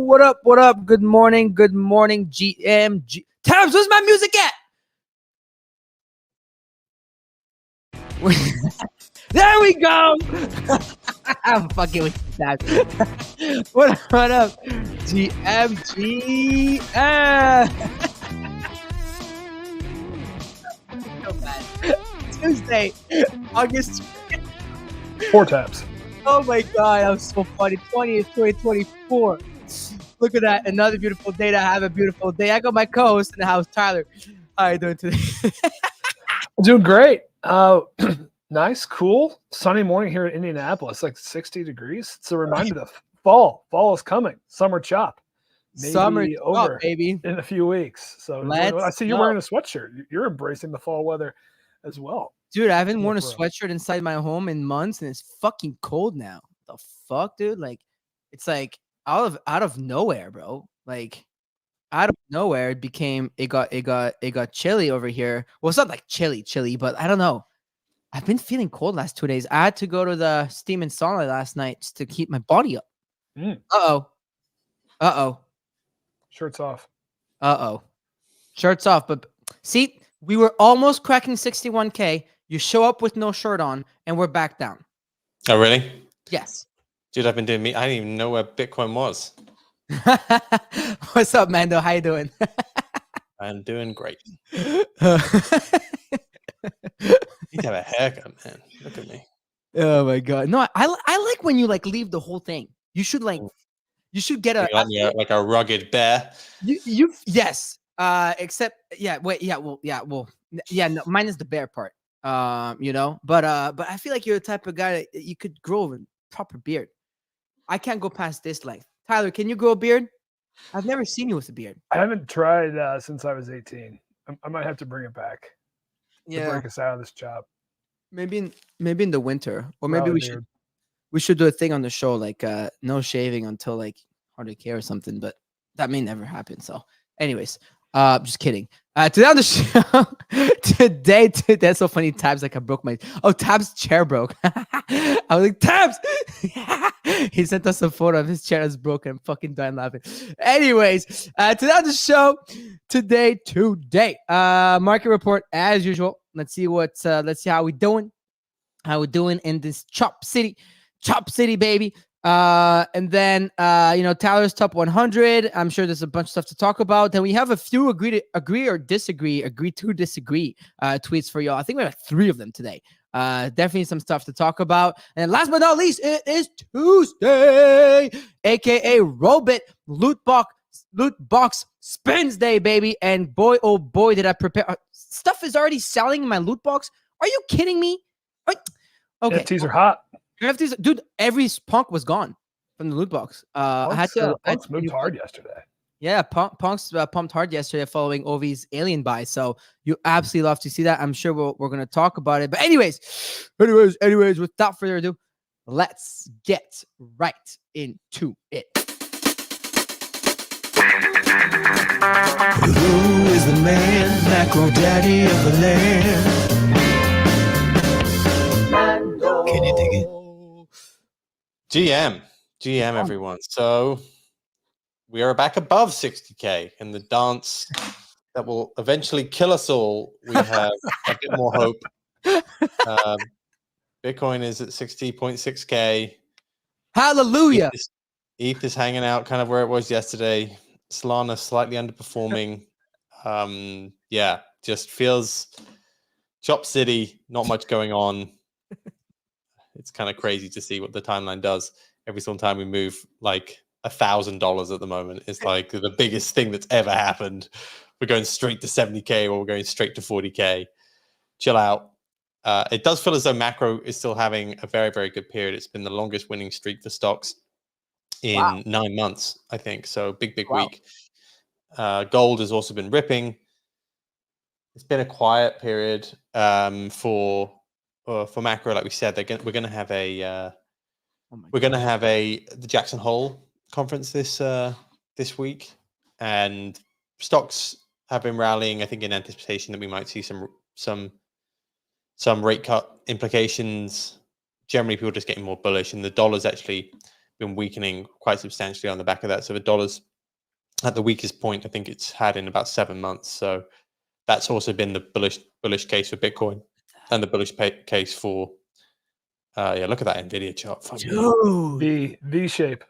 what up? What up? Good morning. Good morning, GMG. Tabs, where's my music at? There we go. I'm fucking with you, Tabs. What up? GMG. So bad. Tuesday, August 4 tabs. Oh my god, that was so funny. 20th, 2024. Look at that. Another beautiful day to have a beautiful day. I got my co-host in the house, Tyler. How are you doing today? I'm doing great. Nice, cool, sunny morning here in Indianapolis, like 60 degrees. It's a reminder that fall is coming. Summer chop. Maybe Summer over up, baby. in a few weeks. So I see you're wearing a sweatshirt. You're embracing the fall weather as well. Dude, I haven't worn a sweatshirt inside my home in months, and it's fucking cold now. The fuck, dude? Like, it's like out of nowhere, bro. Like, out of nowhere, it got chilly over here. Well, it's not like chilly, but I don't know. I've been feeling cold last 2 days. I had to go to the steam and sauna last night just to keep my body up. Uh-oh. Shirts off. Shirts off. But see, we were almost cracking 61K. You show up with no shirt on, and we're back down. Oh, really? Yes. Dude, I've been doing I didn't even know where Bitcoin was. What's up, Mando? How you doing? I'm doing great. You need to have a haircut, man. Look at me. Oh my god! No, I like when you like leave the whole thing. You should get like a rugged bear. Yes. Except no, mine is the bear part. But I feel like you're the type of guy that you could grow a proper beard. I can't go past this length. Tyler, can you grow a beard? I've never seen you with a beard. I haven't tried since I was 18. I might have to bring it back. Yeah, to break us out of this job. Maybe in the winter, or maybe we should do a thing on the show like no shaving until like 100K or something. But that may never happen. So, anyways, just kidding. Today on the show, today, that's so funny. Tabs like I broke Tabs' chair broke. I was like, Tabs. He sent us a photo of his chair that's broken. I'm fucking dying laughing. Anyways, today on the show, today, market report as usual. Let's see how we doing. How we doing in this Chop City, baby. And then Tyler's top 100. I'm sure there's a bunch of stuff to talk about. Then we have a few agree to disagree tweets for y'all. I think we have 3 of them today. Definitely some stuff to talk about. And last but not least, it is Tuesday, aka Robit loot box spins day, baby. And boy, oh boy, did I prepare. Stuff is already selling in my loot box. Are you kidding me? Okay, NFTs are hot. NFTs, dude. Every punk was gone from the loot box. Punks moved hard yesterday. Yeah, Punk's pumped hard yesterday following Ovi's alien buy. So you absolutely love to see that. I'm sure we're going to talk about it. But anyways, without further ado, let's get right into it. Who is the man, macro daddy of the land? Can you dig it? GM, everyone. So we are back above 60K in the dance that will eventually kill us all. We have a bit more hope. Bitcoin is at 60.6K. Hallelujah. ETH is hanging out kind of where it was yesterday. Solana slightly underperforming. Just feels Chop City, not much going on. It's kind of crazy to see what the timeline does. Every single time we move like $1,000 at the moment, it's like the biggest thing that's ever happened. We're going straight to 70K or we're going straight to 40K. Chill out. It does feel as though macro is still having a very, very good period. It's been the longest winning streak for stocks in 9 months, I think. So big week. Gold has also been ripping. It's been a quiet period for macro, like we said. We're going to have the Jackson Hole conference this week, and stocks have been rallying. I think in anticipation that we might see some rate cut implications. Generally, people are just getting more bullish, and the dollar's actually been weakening quite substantially on the back of that. So the dollar's at the weakest point I think it's had in about 7 months. So that's also been the bullish case for Bitcoin and the bullish case for yeah. Look at that Nvidia chart. Fuck me. Dude, V shape.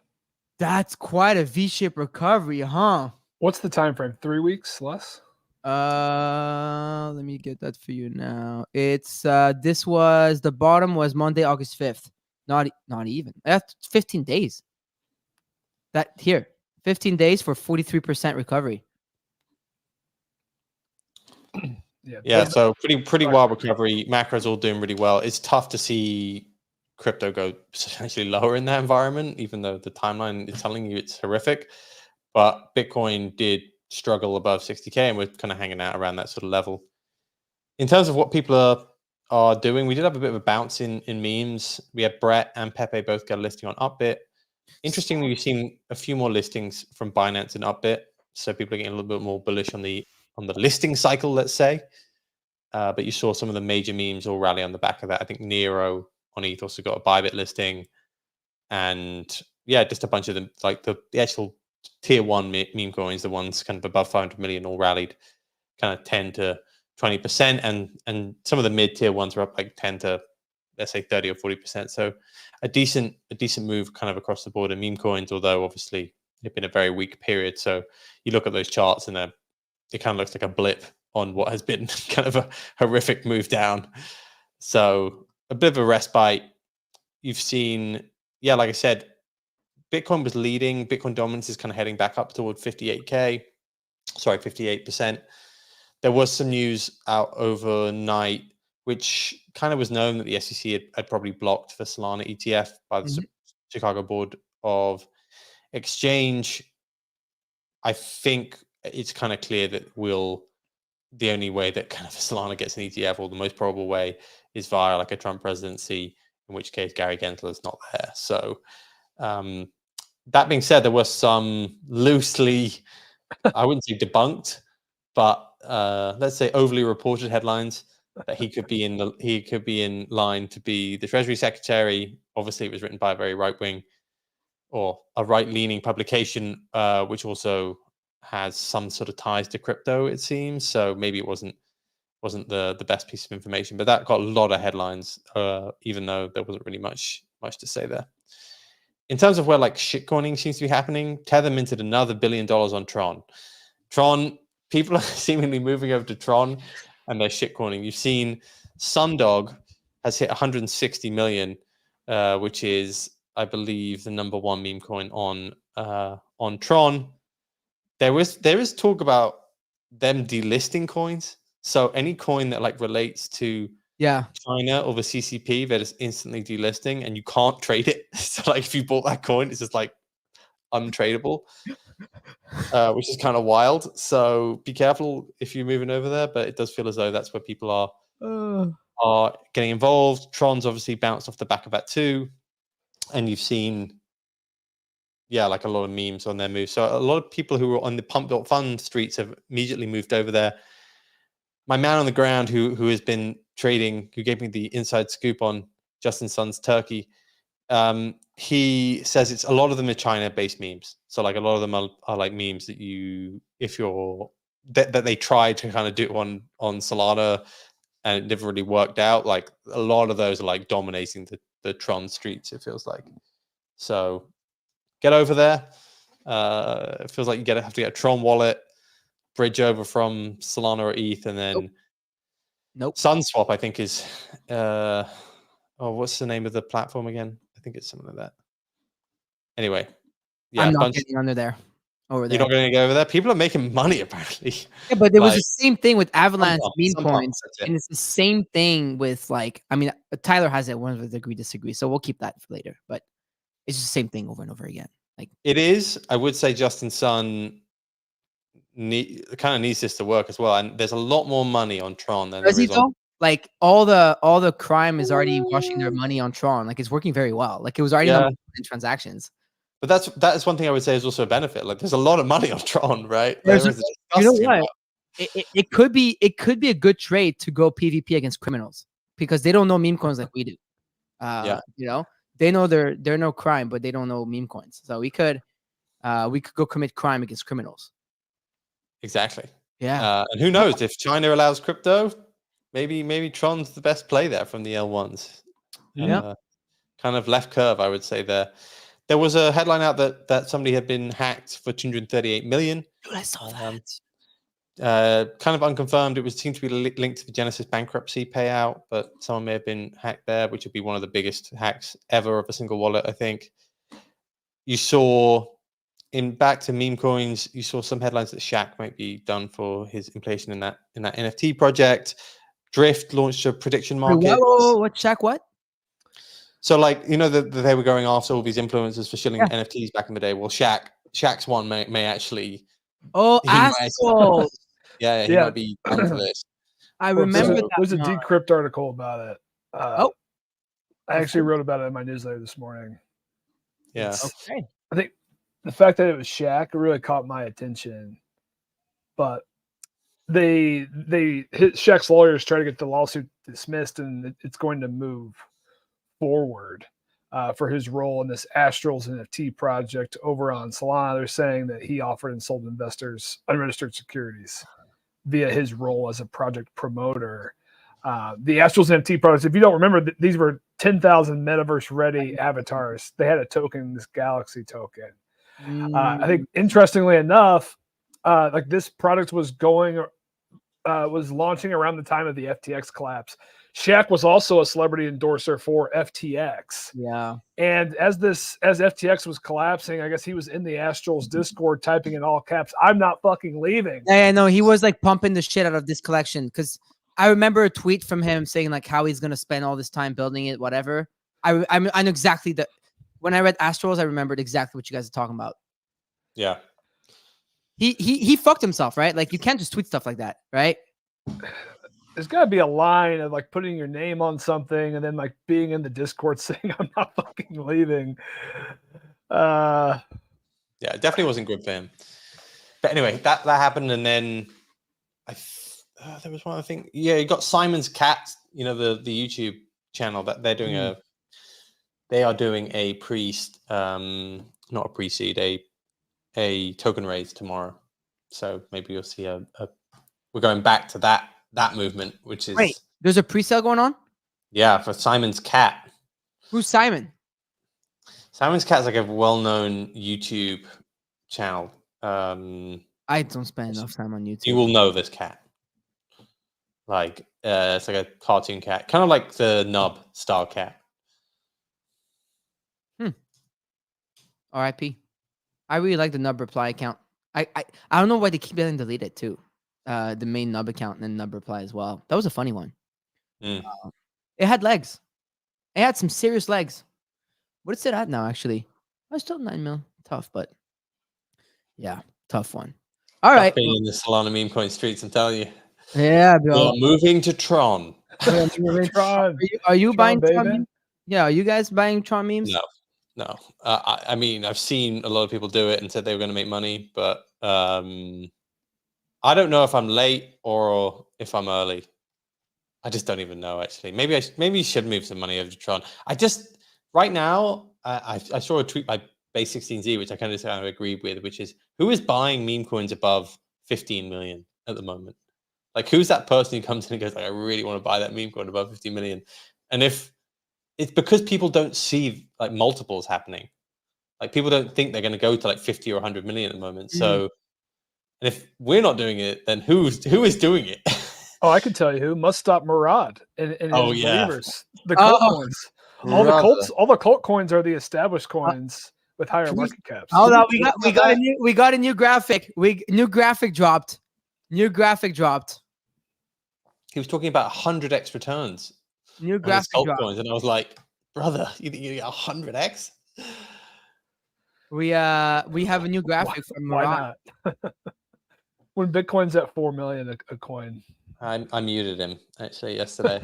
that's quite a V-shaped recovery, huh? What's the time frame? 3 weeks less? Let me get that for you now. It's this was the bottom was Monday, August 5th. Not even. That's 15 days. That here, 15 days for 43% recovery. Yeah, so pretty wild recovery. Macro's all doing really well. It's tough to see crypto go substantially lower in that environment, even though the timeline is telling you it's horrific. But Bitcoin did struggle above 60K, and we're kind of hanging out around that sort of level. In terms of what people are doing, we did have a bit of a bounce in memes. We had Brett and Pepe both get a listing on Upbit. Interestingly, we've seen a few more listings from Binance and Upbit, so people are getting a little bit more bullish on the listing cycle, let's say. But you saw some of the major memes all rally on the back of that. I think Nero on ETH also got a Bybit listing, and yeah, just a bunch of them, like the actual tier one meme coins, the ones kind of above 500 million, all rallied kind of 10 to 20%, and some of the mid tier ones were up like 10 to, let's say, 30 or 40%. So a decent move kind of across the board in meme coins, although obviously it's been a very weak period. So you look at those charts and it kind of looks like a blip on what has been kind of a horrific move down. So a bit of a respite. You've seen, yeah, like I said, Bitcoin was leading. Bitcoin dominance is kind of heading back up toward 58%. There was some news out overnight, which kind of was known that the SEC had probably blocked the Solana ETF by the Chicago Board of Exchange. I think it's kind of clear that the only way that kind of Solana gets an ETF, or the most probable way, is via like a Trump presidency, in which case Gary Gensler is not there. So that being said, there was some loosely, I wouldn't say debunked, but let's say overly reported headlines that he could be in line to be the Treasury Secretary. Obviously, it was written by a very right-wing or a right-leaning publication, which also has some sort of ties to crypto, it seems. So maybe it wasn't the best piece of information, but that got a lot of headlines, even though there wasn't really much to say there. In terms of where like shitcoining seems to be happening, Tether minted another $1 billion on Tron. People are seemingly moving over to Tron and they're shitcoining. You've seen Sundog has hit 160 million, which is, I believe, the #1 meme coin on Tron. There is talk about them delisting coins. So any coin that like relates to China or the CCP, that is instantly delisting and you can't trade it. So like if you bought that coin, it's just like untradeable, which is kind of wild. So be careful if you're moving over there, but it does feel as though that's where people are getting involved. Tron's obviously bounced off the back of that too. And you've seen, like a lot of memes on their move. So a lot of people who were on the pump.fund streets have immediately moved over there. My man on the ground who has been trading, who gave me the inside scoop on Justin Sun's Turkey, he says it's a lot of them are China-based memes. So like a lot of them are like memes that that they tried to kind of do on Solana and it never really worked out. Like a lot of those are like dominating the Tron streets, it feels like. So get over there. It feels like you have to get a Tron wallet, bridge over from Solana or ETH, and then SunSwap, I think, is what's the name of the platform again? I think it's something like that. Anyway, I'm not getting under there. You're not going to go over there? People are making money, apparently. Yeah, but there was the same thing with Avalanche meme coins, and it's the same thing with like, I mean, Tyler has it. One of the agree disagree, so we'll keep that for later. But it's just the same thing over and over again. Like it is. I would say Justin Sun kind of needs this to work as well, and there's a lot more money on Tron than there is on. Like all the crime is already washing their money on Tron. Like it's working very well. Like it was already in transactions. But that is one thing I would say is also a benefit. Like there's a lot of money on Tron, right? You know what? It could be a good trade to go PvP against criminals because they don't know meme coins like we do. You know, they know they're no crime, but they don't know meme coins. So we could go commit crime against criminals. Exactly. Yeah. And who knows if China allows crypto, maybe Tron's the best play there from the L1s. Yeah. Kind of left curve, I would say there. There was a headline out that somebody had been hacked for 238 million. Dude, I saw that. Kind of unconfirmed. It seemed to be linked to the Genesis bankruptcy payout, but someone may have been hacked there, which would be one of the biggest hacks ever of a single wallet, I think. You saw back to meme coins, you saw some headlines that Shaq might be done for his inflation in that NFT project. Drift launched a prediction market. What Shaq? What? So, like, you know, that they were going after all these influencers for shilling NFTs back in the day. Well, Shaq's one may actually. Oh, asshole! He might be done for this. I remember that. There's a Decrypt article about it. Oh, I actually wrote about it in my newsletter this morning. Yeah. Okay. I think the fact that it was Shaq really caught my attention, but Shaq's lawyers try to get the lawsuit dismissed, and it's going to move forward for his role in this Astrals NFT project over on Solana. They're saying that he offered and sold investors unregistered securities via his role as a project promoter. The Astrals NFT projects, if you don't remember, these were 10,000 metaverse ready avatars. They had a token, this Galaxy token. I think interestingly enough, like this product was launching around the time of the FTX collapse. Shaq was also a celebrity endorser for FTX. Yeah. And as FTX was collapsing, I guess he was in the Astrals Discord typing in all caps, "I'm not fucking leaving." Yeah, no, he was like pumping the shit out of this collection because I remember a tweet from him saying like how he's gonna spend all this time building it, whatever. I know exactly that. When I read Astrals, I remembered exactly what you guys are talking about. Yeah. He fucked himself, right? Like you can't just tweet stuff like that, right? There's got to be a line of like putting your name on something and then like being in the Discord saying, "I'm not fucking leaving." Yeah, it definitely wasn't good for him. But anyway, that happened, and then there was one other thing. Yeah, you got Simon's Cat, you know, the YouTube channel that they're doing they are doing a not a pre-seed, a token raise tomorrow. So maybe you'll see we're going back to that movement, which is there's a pre-sale going on? Yeah, for Simon's Cat. Who's Simon? Simon's Cat's like a well-known YouTube channel. I don't spend enough time on YouTube. You will know this cat. Like it's like a cartoon cat, kind of like the Nub style cat. RIP. I really like the Nub reply account. I don't know why they keep getting deleted too. The main Nub account and then Nub reply as well. That was a funny one. It had legs. It had some serious legs. What is it at now? Actually, it's still 9 mil. Tough, but yeah, tough one. All right. Being in the Solana meme coin streets, I'm telling you. Yeah, bro. We're moving to Tron. Tron. Are you buying baby? Tron memes? Yeah, are you guys buying Tron memes? No. I mean, I've seen a lot of people do it and said they were going to make money, but I don't know if I'm late or if I'm early. I just don't even know, actually. Maybe you should move some money over to Tron. Right now, I saw a tweet by Base16Z, which I kind of agreed with, which is, who is buying meme coins above 15 million at the moment? Like, who's that person who comes in and goes, like, I really want to buy that meme coin above 15 million? And if it's because people don't see like multiples happening, like people don't think they're going to go to like 50 or 100 million at the moment. So, and if we're not doing it, then who is doing it? Oh, I can tell you who. Must Stop Murad and his believers. The cult coins. All the cult coins are the established coins with higher market caps. Hold on, we got a new graphic. New graphic dropped. New graphic dropped. He was talking about 100x returns. New graphic dropped. Coins, and I was like, brother, you think you get 100x? We have a new graphic from Murad. Why not? When Bitcoin's at 4 million a coin. I muted him actually yesterday.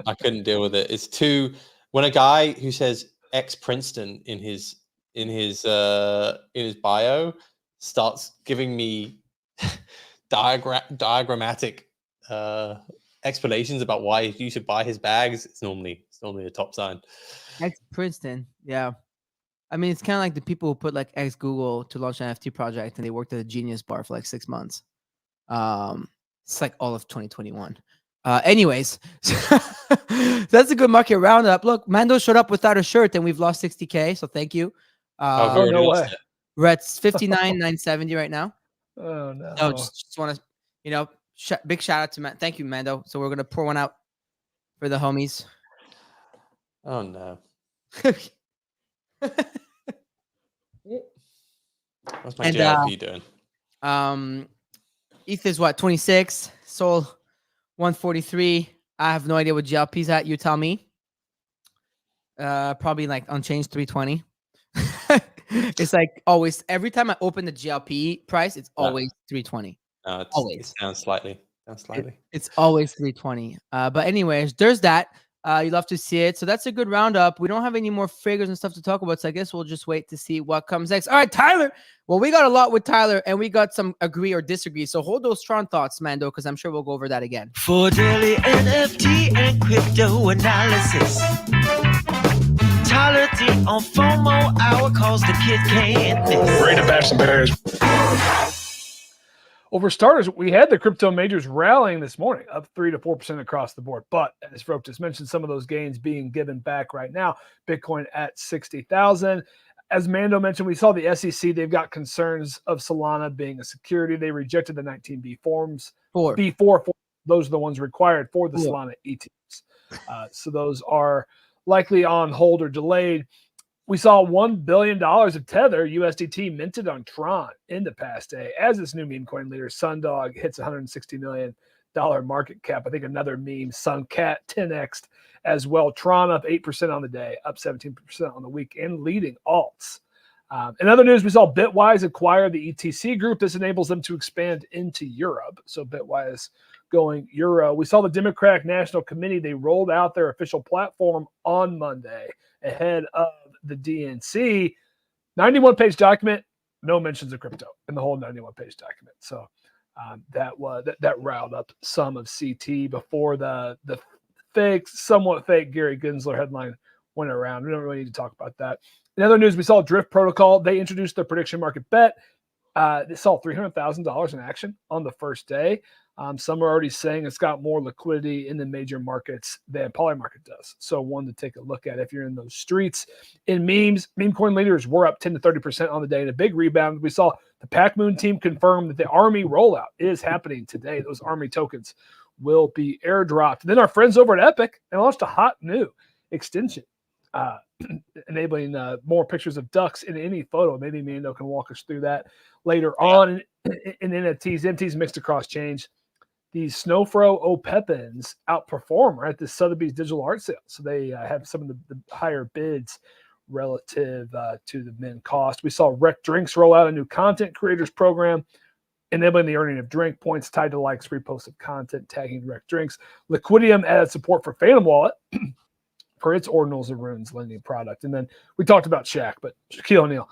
I couldn't deal with it. It's too, when a guy who says ex Princeton in his bio starts giving me diagrammatic explanations about why you should buy his bags, it's normally a top sign. Ex Princeton. Yeah. I mean, it's kind of like the people who put like ex Google to launch an NFT project and they worked at a Genius Bar for like 6 months. It's like all of 2021. Anyways, that's a good market roundup. Look, Mando showed up without a shirt and we've lost 60K. So thank you. Oh, we already no lost way. it. We're at 59,970 right now. Oh no. So just want to, big shout out to Thank you, Mando. So we're going to pour one out for the homies. Oh no. What's my JLP doing? ETH is what, 26? SOL 143. I have no idea what GLP's at. You tell me. Probably like unchanged 320. It's like always every time I open the GLP price, it's always 320. No, it's down slightly. It's always 320. But anyways, there's that. You love to see it. So that's a good roundup. We don't have any more figures and stuff to talk about. So I guess we'll just wait to see what comes next. All right, Tyler. Well, we got a lot with Tyler and we got some agree or disagree. So hold those Tron thoughts, Mando, because I'm sure we'll go over that again. For daily NFT and crypto analysis. Tyler D on Fomo hour calls the kid can't miss. Ready to bash some bears. Well, for starters, we had the crypto majors rallying this morning, up 3 to 4% across the board. But as Froke just mentioned, some of those gains being given back right now. Bitcoin at 60,000. As Mando mentioned, we saw the SEC. They've got concerns of Solana being a security. They rejected the 19B forms. B4, those are the ones required for the Solana ETFs. So those are likely on hold or delayed. We saw $1 billion of Tether USDT minted on Tron in the past day as this new meme coin leader Sundog hits $160 million market cap. I think another meme, Suncat 10x as well. Tron up 8% on the day, up 17% on the week, and leading alts. In other news, we saw Bitwise acquire the ETC group. This enables them to expand into Europe. So Bitwise going Euro. We saw the Democratic National Committee. They rolled out their official platform on Monday ahead of the DNC. 91-page document, no mentions of crypto in the whole 91-page document. So that riled up some of CT before the somewhat fake Gary Gensler headline went around. We don't really need to talk about that. In other news, we saw Drift Protocol. They introduced their prediction market bet. They saw $300,000 in action on the first day. Some are already saying it's got more liquidity in the major markets than Polymarket does. So one to take a look at if you're in those streets. In memes, meme coin leaders were up 10 to 30% on the day in a big rebound. We saw the Pac Moon team confirm that the Army rollout is happening today. Those Army tokens will be airdropped. And then our friends over at Epic, they launched a hot new extension enabling more pictures of ducks in any photo. Maybe Mando can walk us through that later on in NFTs. NFTs mixed across change. These Snowfro Opepins outperform at the Sotheby's digital art sale. So they have some of the higher bids relative to the min cost. We saw Rec Drinks roll out a new content creators program, enabling the earning of drink points tied to likes, reposted content, tagging Rec Drinks. Liquidium added support for Phantom Wallet for its Ordinals and Runes lending product. And then we talked about Shaq, but Shaquille O'Neal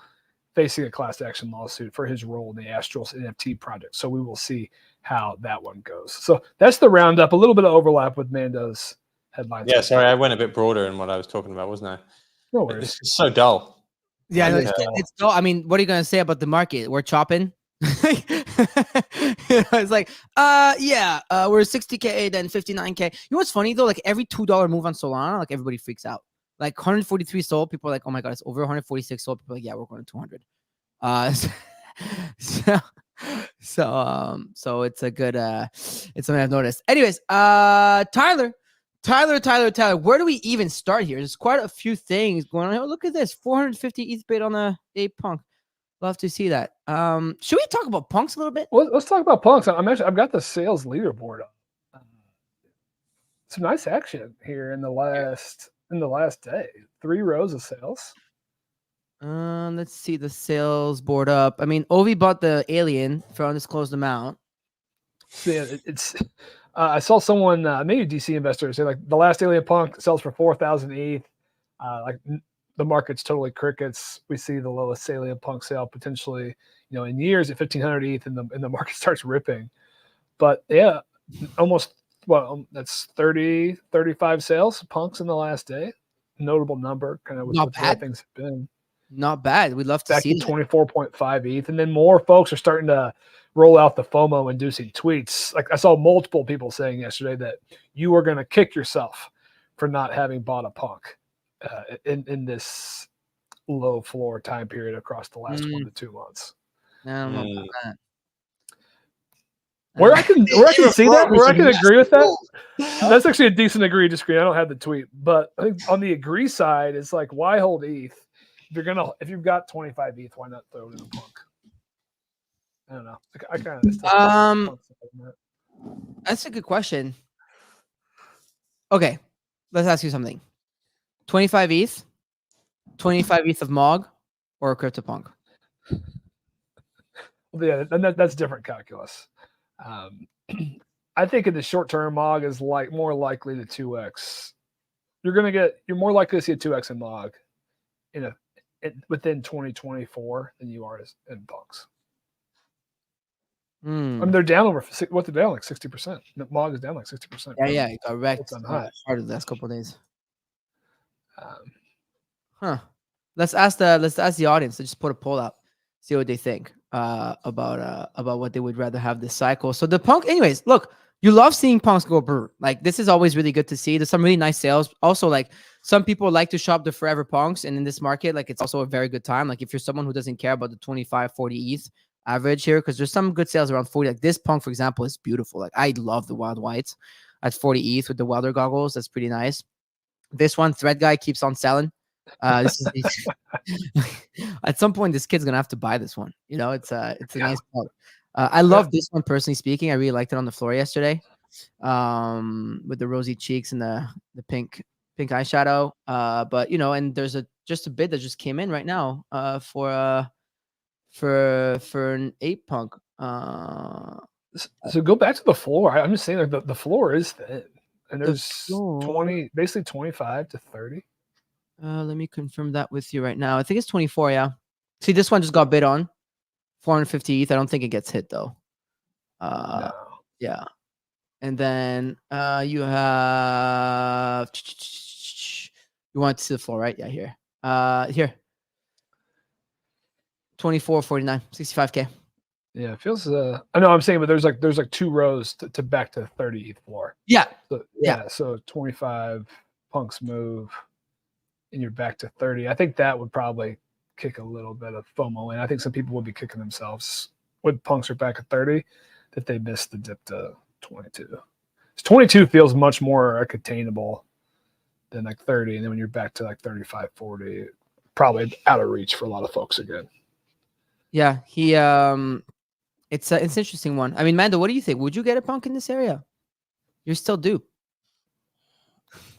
facing a class action lawsuit for his role in the Astrals NFT project. So we will see how that one goes. So that's the roundup. A little bit of overlap with Mando's headlines. Yeah, sorry, I went a bit broader in what I was talking about, wasn't I? No worries. It's so dull. Yeah, it's dull. I mean, what are you going to say about the market? We're chopping. It's like, we're 60K, then 59K. You know what's funny though? Like every $2 move on Solana, like everybody freaks out. Like 143 sold, people are like, oh my god, it's over 146 sold. People are like, yeah, we're going to 200. So it's a good it's something I've noticed. Anyways, Tyler, where do we even start here? There's quite a few things going on here. Look at this, 450 ETH bid on the Punk. Love to see that. Should we talk about punks a little bit? Well, let's talk about punks. I've got the sales leaderboard up. Some nice action here in the last day. 3 rows of sales. Let's see the sales board up. I mean, Ovi bought the alien for undisclosed amount. Yeah, it's. I saw someone, maybe a DC investor, say like the last alien punk sells for 4,000 ETH. Like the market's totally crickets. We see the lowest alien punk sale potentially, in years at 1,500 ETH, and the market starts ripping. But yeah, almost. Well, that's 35 sales punks in the last day. notable number, kind of with Not the way bad. things have been. Not bad. We'd love to Back see to that. 24.5 ETH, and then more folks are starting to roll out the FOMO inducing tweets. Like I saw multiple people saying yesterday that you are going to kick yourself for not having bought a punk in this low floor time period across the last 1 to 2 months. I don't know about that. Where I can see that, where I can agree with that. That's actually a decent agree disagree. I don't have the tweet, but I think on the agree side, it's like, why hold ETH? If you've got 25 ETH, why not throw it in a punk? I don't know. I kind of that's a good question. Okay, let's ask you something. 25 ETH, 25 ETH of MOG, or a CryptoPunk? Yeah, that's different calculus. I think in the short term, MOG is more likely to 2x. You're more likely to see a 2x in MOG within 2024 than you are in punks. I mean, they're down like 60%. MOG is down like 60%. Yeah, it got wrecked hard the last couple of days. Let's ask the audience to just put a poll out, see what they think about what they would rather have this cycle. So the punk, anyways, look, you love seeing punks go brr. Like this is always really good to see. There's some really nice sales. Also, like some people like to shop the forever punks, and in this market, like it's also a very good time. Like if you're someone who doesn't care about the 25, 40 ETH average here, because there's some good sales around 40. Like this punk, for example, is beautiful. Like I love the wild whites at 40 ETH with the welder goggles. That's pretty nice. This one, Thread Guy keeps on selling. This is at some point this kid's gonna have to buy this one. You know, it's a nice punk. I love this one personally speaking. I really liked it on the floor yesterday, with the rosy cheeks and the pink eyeshadow. But you know, and there's just a bid that just came in right now for an 8 punk. So go back to the floor. I'm just saying that the floor is thin, and there's basically 25 to 30. Let me confirm that with you right now. I think it's 24. Yeah. See, this one just got bid on 450 ETH. I don't think it gets hit though. No. Yeah. And then you have, you want to see the floor, right? Yeah, here. Here. 24.49, 65K. Yeah, it feels. I know I'm saying, but there's like 2 rows to back to 30 ETH floor. Yeah. So, yeah. So 25 punks move, and you're back to 30. I think that would probably kick a little bit of FOMO in. I think some people would be kicking themselves when punks are back at 30 that they missed the dip to 22. 22 feels much more attainable than like 30, and then when you're back to like 35, 40, probably out of reach for a lot of folks again. Yeah, it's an interesting one. I mean, Mando, what do you think? Would you get a punk in this area? You're still due.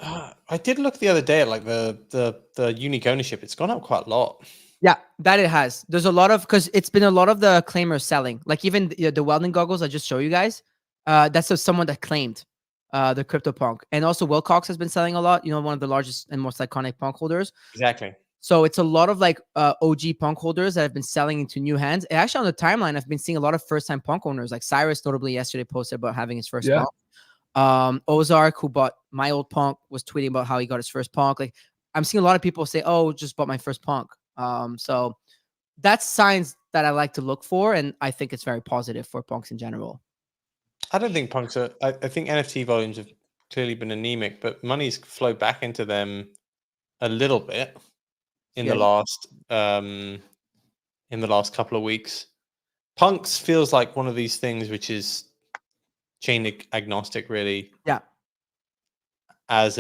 I did look the other day at like the unique ownership. It's gone up quite a lot. Yeah, that it has. There's a lot of, because it's been a lot of the claimers selling. Like even the welding goggles I just show you guys. That's someone that claimed the crypto punk, and also Wilcox has been selling a lot. You know, one of the largest and most iconic punk holders. Exactly. So it's a lot of like OG punk holders that have been selling into new hands. And actually, on the timeline, I've been seeing a lot of first-time punk owners. Like Cyrus, notably yesterday, posted about having his first punk. Ozark, who bought my old punk, was tweeting about how he got his first punk. Like I'm seeing a lot of people say, "Oh, just bought my first punk." So that's signs that I like to look for, and I think it's very positive for punks in general. I don't think punks are. I think NFT volumes have clearly been anemic, but money's flowed back into them a little bit in the last couple of weeks. Punks feels like one of these things which is chain agnostic, really. Yeah. As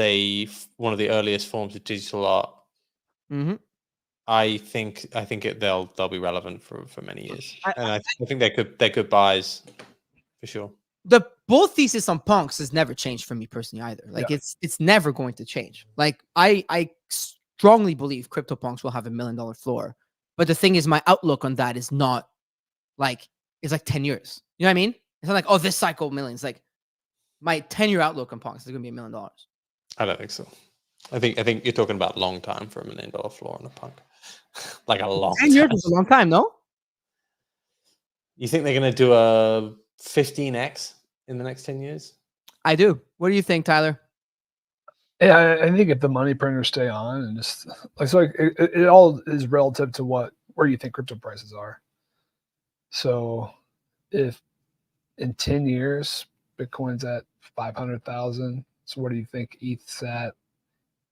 one of the earliest forms of digital art. Mm-hmm. I think they'll be relevant for many years, and I think they're good buys for sure. The bull thesis on punks has never changed for me personally either. Like it's never going to change. Like I strongly believe crypto punks will have $1 million floor, but the thing is, my outlook on that is not like, it's like 10 years. You know what I mean? It's not like, oh, this cycle millions. Like my 10-year outlook on punks is going to be $1 million. I don't think so. I think you're talking about long time for $1 million floor on a punk. Like a long 10 years is a long time, no? You think they're going to do a 15x in the next 10 years? I do. What do you think, Tyler? Yeah, I think if the money printers stay on and just like so, it all is relative to where you think crypto prices are. So, if in 10 years Bitcoin's at 500,000, so what do you think ETH's at?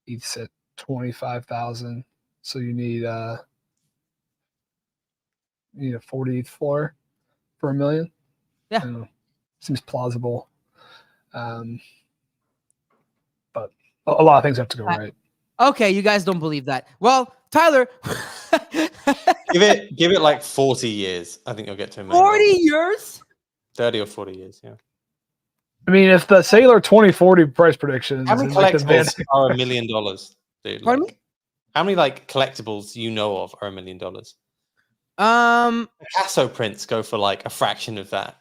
ETH's at 25,000. So you need a 40 ETH floor for $1 million. Yeah, I don't know. Seems plausible. But a lot of things have to go right. Okay, you guys don't believe that. Well, Tyler, give it like 40 years. I think you'll get to $1 million. 40 years? 30 or 40 years, yeah. I mean, if the Sailor 2040 price predictions, how many collectibles are $1 million, dude? Pardon me? How many like collectibles you know of are $1 million? Picasso prints go for like a fraction of that.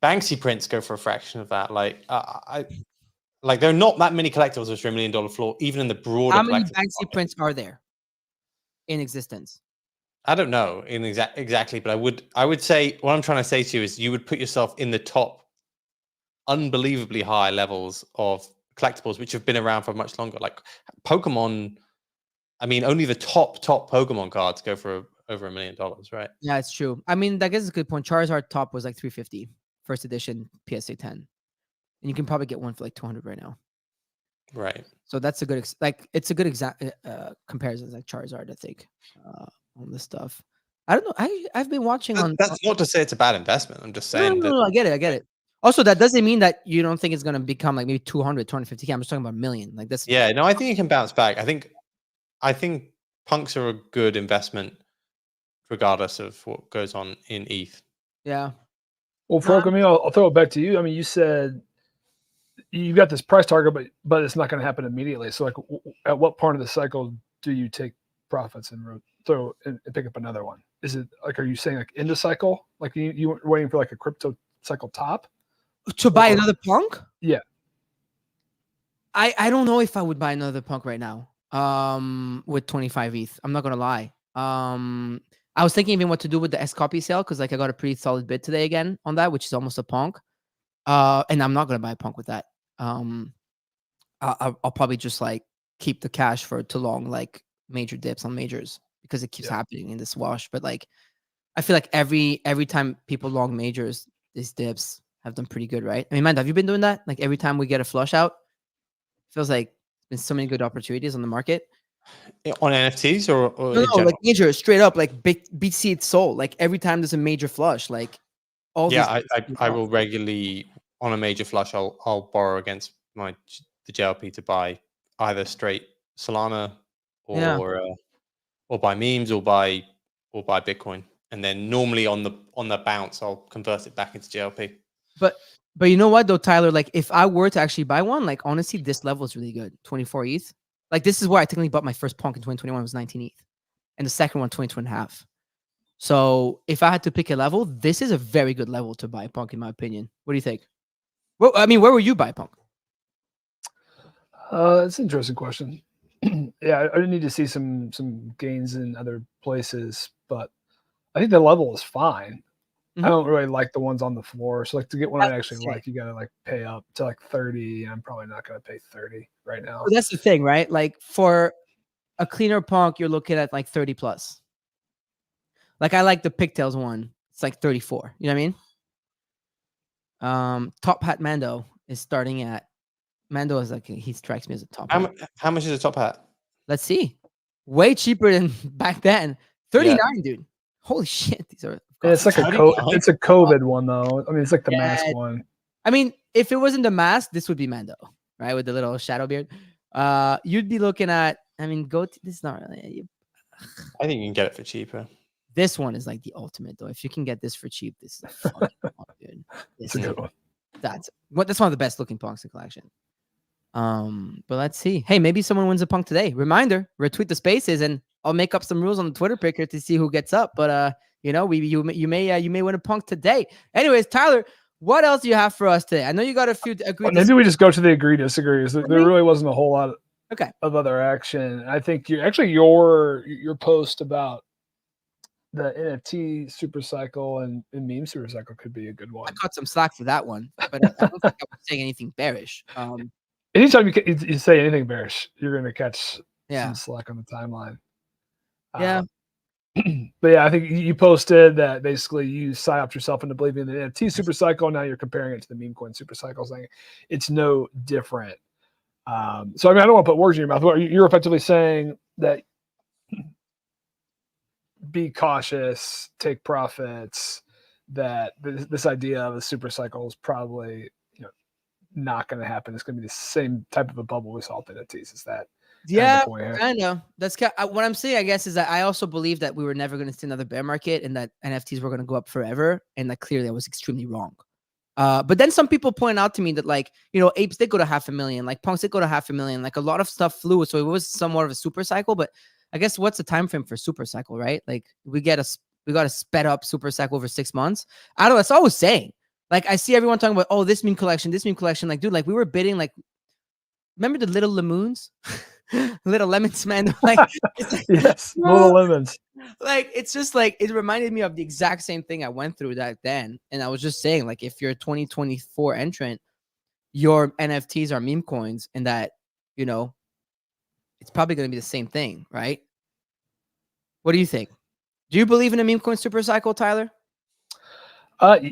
Banksy prints go for a fraction of that. Like there are not that many collectibles which are $1 million floor, even in the broader. How many Banksy prints are there in existence? I don't know exactly, but I would say what I'm trying to say to you is you would put yourself in the top, unbelievably high levels of collectibles which have been around for much longer. Like Pokemon, I mean, only the top Pokemon cards go for over $1 million, right? Yeah, it's true. I mean, that is a good point. Charizard top was like 350, first edition PSA 10, and you can probably get one for like 200 right now. Right. So that's a good it's a good comparison, like Charizard, I think, on this stuff. I don't know. I've been watching That's not to say it's a bad investment. I'm just saying no, I get it. Also, that doesn't mean that you don't think it's going to become like maybe 200, 250K. I'm just talking about $1 million. Like this. Yeah, no, I think you can bounce back. I think punks are a good investment regardless of what goes on in ETH. Yeah. Well, Froke, I mean, I'll throw it back to you. I mean, you said you got this price target, but it's not going to happen immediately. So, like, at what part of the cycle do you take profits and throw and pick up another one? Is it like, are you saying like into cycle? Like you were waiting for like a crypto cycle top to buy another punk? Yeah. I don't know if I would buy another punk right now. With 25 ETH, I'm not gonna lie. I was thinking even what to do with the S copy sale because like I got a pretty solid bid today again on that, which is almost a punk. And I'm not gonna buy a punk with that. I'll probably just like keep the cash for too long, like major dips on majors because it keeps happening in this wash. But like, I feel like every time people long majors, these dips have done pretty good, right? I mean, man, have you been doing that? Like every time we get a flush out, feels like there's so many good opportunities on the market. On NFTs or no, like major, straight up, like BTC it's sold. Like every time there's a major flush, like all. Yeah, I will regularly on a major flush. I'll borrow against the JLP to buy either straight Solana or buy memes or buy Bitcoin, and then normally on the bounce I'll convert it back into JLP. But you know what though, Tyler? Like if I were to actually buy one, like honestly, this level is really good. 24 ETH. Like this is where I technically bought my first punk in 2021 was 19 ETH, and the second one 22.5. So if I had to pick a level, this is a very good level to buy punk in my opinion. What do you think? Well, I mean, where will you buy punk? It's an interesting question. Yeah, I need to see some gains in other places, but I think the level is fine. Mm-hmm. I don't really like the ones on the floor. So like to get one I actually like, you gotta like pay up to like 30. I'm probably not gonna pay 30 right now. Well, that's the thing, right? Like for a cleaner punk, you're looking at like 30 plus. Like I like the Pigtails one. It's like 34. You know what I mean? Top Hat Mando is starting at Mando is like he strikes me as a top hat. How much is a top hat? Let's see. Way cheaper than back then. 39, dude. Holy shit. These are it's like it's a COVID one though. I mean, it's like the mask one. I mean, if it wasn't the mask, this would be Mando, right? With the little shadow beard. You'd be looking at, I mean, this is not really. I think you can get it for cheaper. This one is like the ultimate though. If you can get this for cheap, this is a fucking one, dude. It's a good one. That's one of the best looking punks in collection. But let's see. Hey, maybe someone wins a punk today. Reminder: retweet the spaces, and I'll make up some rules on the Twitter picker to see who gets up. But you know, you may win a punk today. Anyways, Tyler, what else do you have for us today? I know you got a few. Maybe we just go to the agree disagree. There really wasn't a whole lot of other action. I think your post about the NFT super cycle and meme super cycle could be a good one. I caught some slack for that one, but I don't think I was saying anything bearish. anytime you say anything bearish, you're going to catch Yeah. some slack on the timeline. Yeah. But yeah, I think you posted that basically you psyoped yourself into believing in the NFT super cycle. Now you're comparing it to the meme coin super cycle, saying it's no different. So I mean, I don't want to put words in your mouth. You're effectively saying that be cautious, take profits. That this idea of a super cycle is probably not going to happen. It's going to be the same type of a bubble we saw with NFTs. Is that? Yeah, I know. That's what I'm saying, I guess, is that I also believe that we were never going to see another bear market and that NFTs were going to go up forever. And that clearly I was extremely wrong. But then some people point out to me that, like, apes did go to 500,000, like punks did go to 500,000, like a lot of stuff flew. So it was somewhat of a super cycle. But I guess what's the time frame for super cycle, right? Like we got a sped up super cycle over 6 months. I don't know. That's all I was saying. Like I see everyone talking about, oh, this meme collection. Like, dude, like we were bidding, like, remember the little lemons? Little lemons, man. Like, yes, little lemons. Like, it's just like, it reminded me of the exact same thing I went through back then. And I was just saying, like, if you're a 2024 entrant, your NFTs are meme coins, and that, it's probably going to be the same thing, right? What do you think? Do you believe in a meme coin super cycle, Tyler?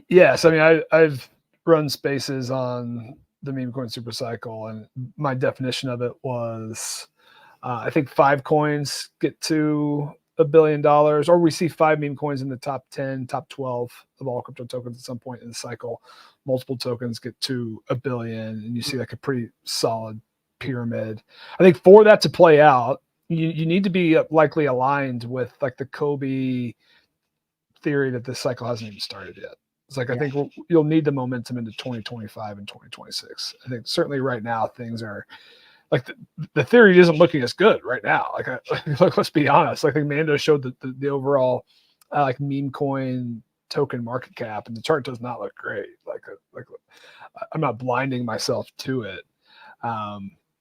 Yes. I mean, I've run spaces on the meme coin super cycle, and my definition of it was I think 5 coins get to $1 billion, or we see 5 meme coins in the top 10, top 12 of all crypto tokens at some point in the cycle. Multiple tokens get to $1 billion, and you see like a pretty solid pyramid. I think for that to play out, you need to be likely aligned with like the Kobe theory that this cycle hasn't even started yet. It's like, I think you'll need the momentum into 2025 and 2026. I think certainly right now things are like the theory isn't looking as good right now. Like let's be honest. Like, I think Mando showed the overall like meme coin token market cap, and the chart does not look great. Like I'm not blinding myself to it.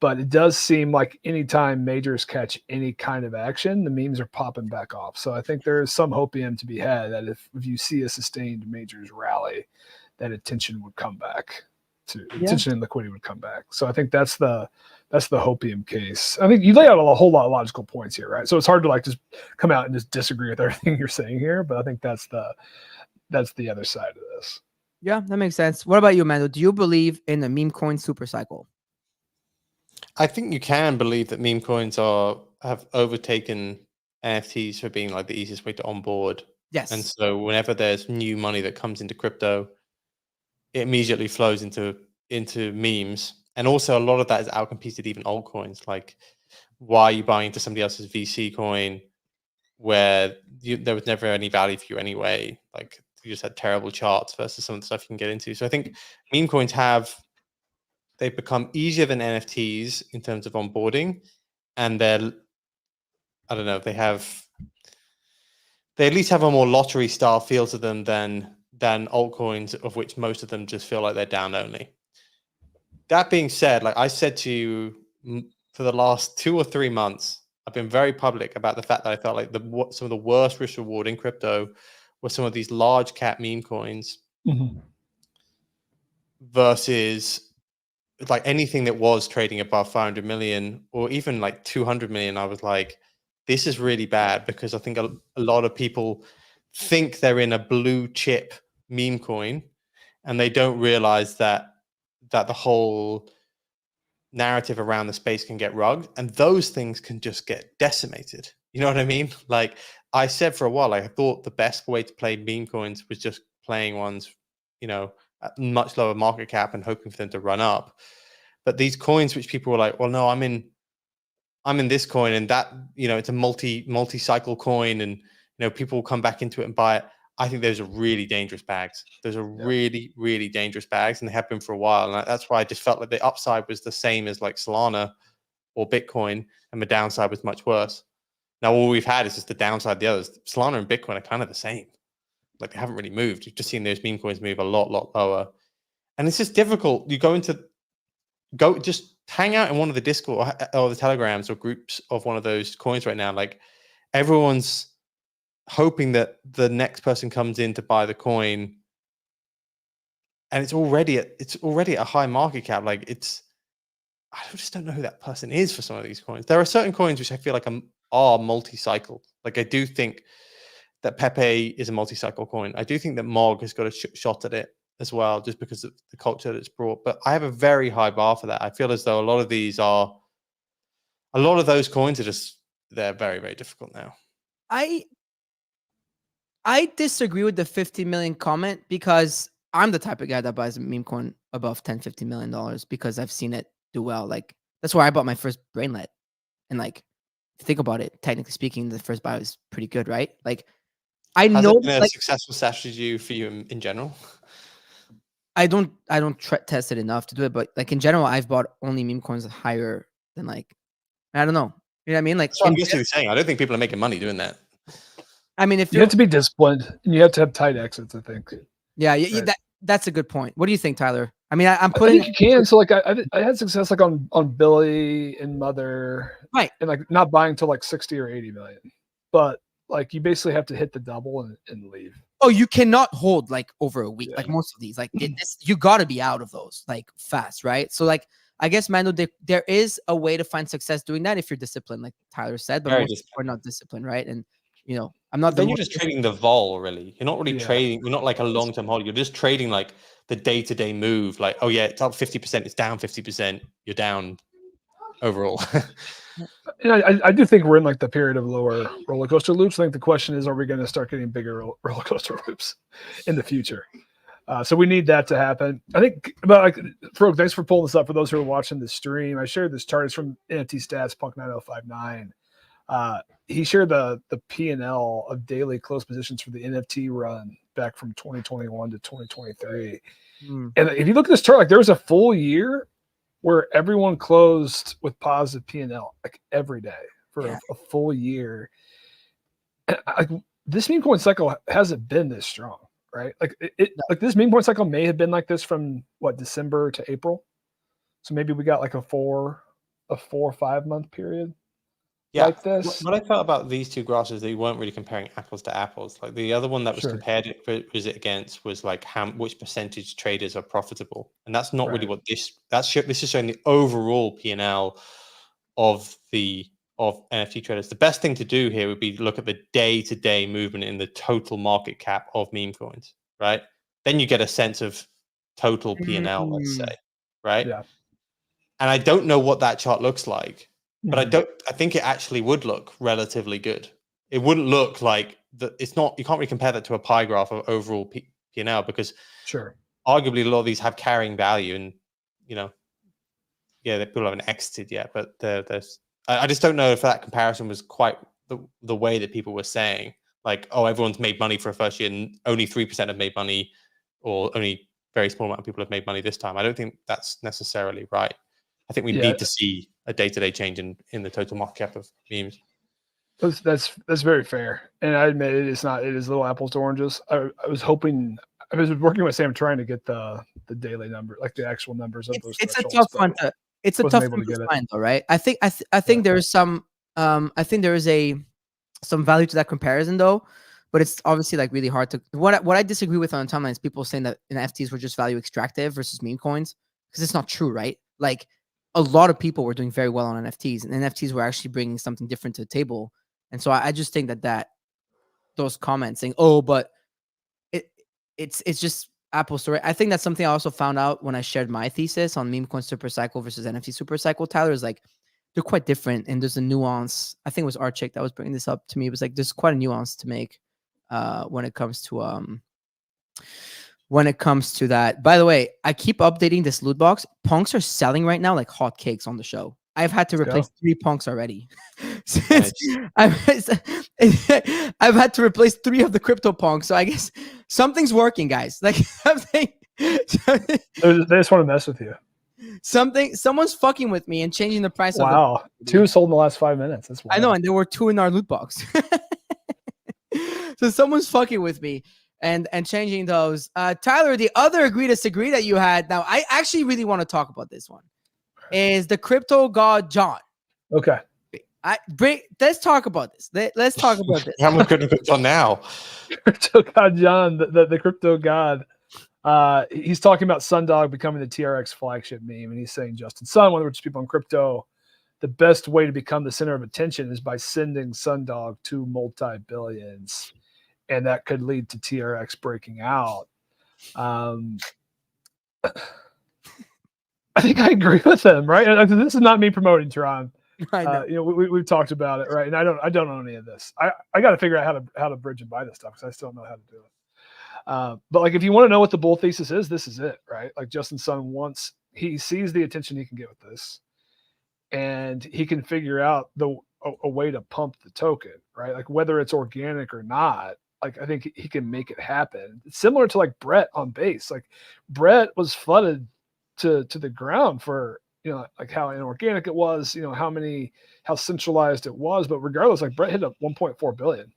But it does seem like anytime majors catch any kind of action, the memes are popping back off. So I think there is some hopium to be had that if you see a sustained majors rally, that attention would come back. Attention and liquidity would come back. So I think that's the hopium case. I think you lay out a whole lot of logical points here, right? So it's hard to like just come out and just disagree with everything you're saying here, but I think that's the other side of this. Yeah, that makes sense. What about you, Mando? Do you believe in the meme coin super cycle? I think you can believe that meme coins have overtaken NFTs for being like the easiest way to onboard. Yes. And so whenever there's new money that comes into crypto, it immediately flows into memes. And also a lot of that is outcompeted even altcoins. Like, why are you buying into somebody else's VC coin where there was never any value for you anyway? Like, you just had terrible charts versus some of the stuff you can get into. So I think meme coins they've become easier than NFTs in terms of onboarding, and they at least have a more lottery style feel to them than altcoins, of which most of them just feel like they're down only. That being said, like I said to you, for the last 2 or 3 months, I've been very public about the fact that I felt like some of the worst risk reward in crypto were some of these large cap meme coins versus like anything that was trading above 500 million or even like 200 million. I was like, this is really bad, because I think a lot of people think they're in a blue chip meme coin, and they don't realize that the whole narrative around the space can get rugged, and those things can just get decimated. You know what I mean? Like I said for a while, I thought the best way to play meme coins was just playing ones, at much lower market cap and hoping for them to run up. But these coins, which people were like, well, no, I'm in this coin, and that, it's a multi-cycle coin, and people will come back into it and buy it. I think those are really dangerous bags. Those are really, really dangerous bags, and they have been for a while. And that's why I just felt like the upside was the same as like Solana or Bitcoin, and the downside was much worse. Now all we've had is just the downside. The others, Solana and Bitcoin, are kind of the same. Like, they haven't really moved. You've just seen those meme coins move a lot lower, and it's just difficult. You just hang out in one of the Discord or the Telegrams or groups of one of those coins right now. Like, everyone's hoping that the next person comes in to buy the coin, and it's already at a high market cap. Like, I just don't know who that person is for some of these coins. There are certain coins which I feel like are multi-cycle. Like I do think that Pepe is a multi-cycle coin. I do think that Mog has got a shot at it as well, just because of the culture that it's brought. But I have a very high bar for that. I feel as though a lot of those coins are they're very, very difficult now. I disagree with the 50 million comment, because I'm the type of guy that buys a meme coin above $10-15 million because I've seen it do well. Like that's where I bought my first brainlet. And like, if you think about it, technically speaking, the first buy was pretty good, right? Like I Has know it been a like, successful strategy for you in general? I don't test it enough to do it, but like in general, I've bought only meme coins higher than like, I don't know. You know what I mean? Like that's what I'm basically saying. I don't think people are making money doing that. I mean, if you have to be disciplined and you have to have tight exits, I think. Yeah, right. That's a good point. What do you think, Tyler? I mean, I'm I putting. think you can. So like I had success like on Billy and Mother, right, and like not buying till like 60 or 80 million, but like you basically have to hit the double and leave. Oh, you cannot hold like over a week, Yeah. like most of these. Like you got to be out of those like fast, right? So like I guess Mando, there is a way to find success doing that if you're disciplined, like Tyler said, but most people are not disciplined, right? And you know, I'm not. Then you're just trading the vol, really. You're not really trading. You're not like a long-term hold. You're just trading like the day-to-day move. Like, oh yeah, it's up 50%. It's down 50%. You're down overall. And I do think we're in like the period of lower roller coaster loops. I think the question is, are we going to start getting bigger roller coaster loops in the future? So we need that to happen. I think about like Farouk, thanks for pulling this up for those who are watching the stream. I shared this chart. It's from NFT Stats Punk 9059. He shared the P&L of daily close positions for the NFT run back from 2021 to 2023. And if you look at this chart, like there was a full year where everyone closed with positive P&L like every day for a full year. And like this meme coin cycle hasn't been this strong, right? Like like this meme coin cycle may have been like this from what, December to April. So maybe we got like a 4 or 5 month period. Yeah, like this. What I felt about these two graphs is they weren't really comparing apples to apples. Like the other one that was compared it against was like which percentage traders are profitable, and that's not really what this is showing the overall P&L of NFT traders. The best thing to do here would be to look at the day-to-day movement in the total market cap of meme coins, right? Then you get a sense of total P&L, let's say, right? Yeah. And I don't know what that chart looks like. But I think it actually would look relatively good. It wouldn't look like it's not, you can't really compare that to a pie graph of overall P&L because arguably a lot of these have carrying value and, you know, people haven't exited yet, but I just don't know if that comparison was quite the way that people were saying, like, oh, everyone's made money for a first year and only 3% have made money, or only a very small amount of people have made money this time. I don't think that's necessarily right. I think we need to see a day-to-day change in the total market cap of memes. That's very fair, and I admit it is little apples to oranges. I was hoping, I was working with Sam trying to get the daily number, like the actual numbers of those. It's a tough one to find, though, right? I think there is some I think there is some value to that comparison though, but it's obviously like really hard to. What I disagree with on the timeline is people saying that NFTs were just value extractive versus meme coins, because it's not true, right? Like a lot of people were doing very well on NFTs, and NFTs were actually bringing something different to the table. And so I just think that those comments saying, "Oh, but it's just apples to right." I think that's something I also found out when I shared my thesis on meme coin super cycle versus NFT super cycle. Tyler, is like they're quite different, and there's a nuance. I think it was Archik that was bringing this up to me. It was like there's quite a nuance to make when it comes to that. By the way, I keep updating this loot box. Punks are selling right now like hotcakes on the show. I've had to replace 3 punks already. I've had to replace 3 of the crypto punks. So I guess something's working, guys. Like something. They just want to mess with you. Someone's fucking with me and changing the price. Wow, 2 sold in the last 5 minutes. That's wild. I know, and there were 2 in our loot box. So someone's fucking with me and changing those. Tyler, the other agree disagree that you had. Now, I actually really want to talk about this one. Is the crypto god John? Okay. Let's talk about this. Let's talk about this. How much crypto on now? Crypto god John, the crypto god. He's talking about Sundog becoming the TRX flagship meme, and he's saying Justin Sun, one of the richest people in crypto, the best way to become the center of attention is by sending Sundog to multi-billions, and that could lead to TRX breaking out. I think I agree with him, right? And this is not me promoting Tron. I know. You know, we've talked about it, right? And I don't own any of this. I got to figure out how to bridge and buy this stuff because I still don't know how to do it. But like, if you want to know what the bull thesis is, this is it, right? Like Justin Sun he sees the attention he can get with this, and he can figure out a way to pump the token, right? Like whether it's organic or not. Like I think he can make it happen. It's similar to like Brett on base. Like Brett was flooded to the ground for, you know, like how inorganic it was, you know, how centralized it was. But regardless, like Brett hit up 1.4 billion,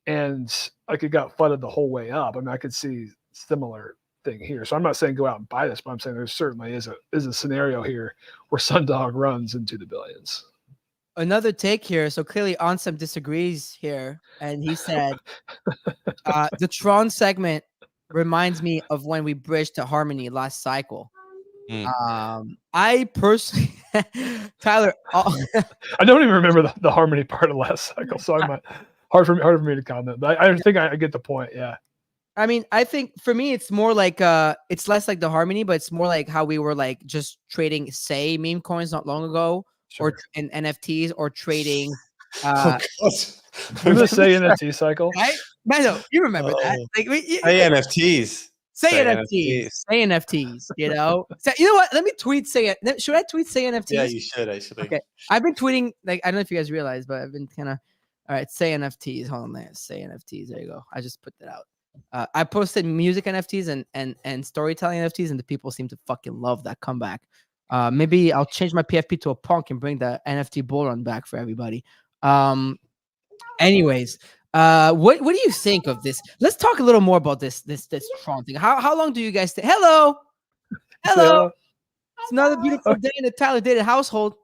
and like it got flooded the whole way up. I mean, I could see similar thing here. So I'm not saying go out and buy this, but I'm saying there certainly is a scenario here where Sundog runs into the billions. Another take here. So clearly Ansem disagrees here, and he said the Tron segment reminds me of when we bridged to Harmony last cycle. I personally, Tyler, I don't even remember the Harmony part of last cycle, so I might hard for me to comment. But I think I get the point. Yeah. I mean, I think for me, it's more like it's less like the Harmony, but it's more like how we were like just trading, say, meme coins not long ago, Sure. or in NFTs, or trading. Remember the Say NFT cycle? Right? I know you remember that. Like Say NFTs. Say NFTs. Say NFTs. You know. So, you know what? Let me tweet. Should I tweet Say NFTs? Yeah, you should actually. Okay. I've been tweeting. Like I don't know if you guys realize, but I've been kind of. All right. Say NFTs. Hold on there. Say NFTs. There you go. I just put that out. I posted music NFTs and storytelling NFTs, and the people seem to fucking love that comeback. Maybe I'll change my PFP to a punk and bring the NFT bull run back for everybody. Anyways, what do you think of this? Let's talk a little more about this Tron thing. How long do you guys think? Hello. It's another beautiful day in the Tyler Dated household.